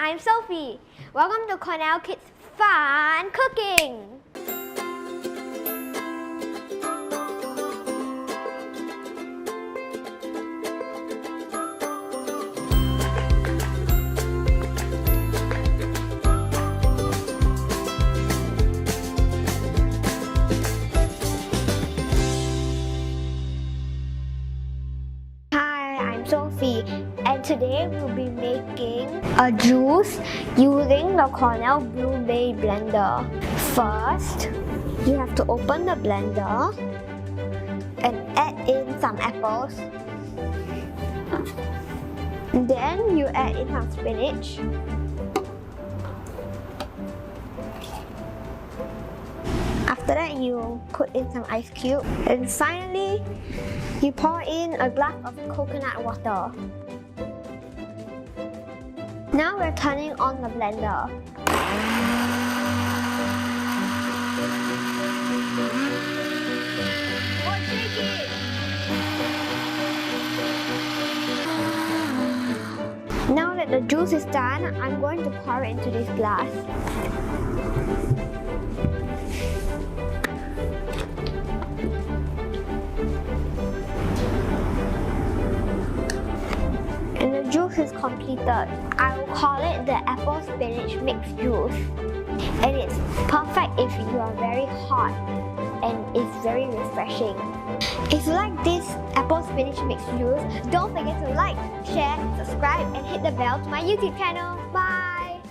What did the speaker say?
I'm Sophie. Welcome to Cornell Kids Fun Cooking. Hi, I'm Sophie, and today we'll be making a juice using the Cornell Blueberry blender. First, you have to open the blender and add in some apples. Then you add in some spinach. After that, you put in some ice cube. And finally, you pour in a glass of coconut water. Now we're turning on the blender. Now that the juice is done, I'm going to pour it into this glass. And the juice is completed. I will call it the apple spinach mixed juice. And it's perfect if you are very hot and it's very refreshing. If you like this apple spinach mixed juice, don't forget to like, share, subscribe and hit the bell to my YouTube channel. Bye!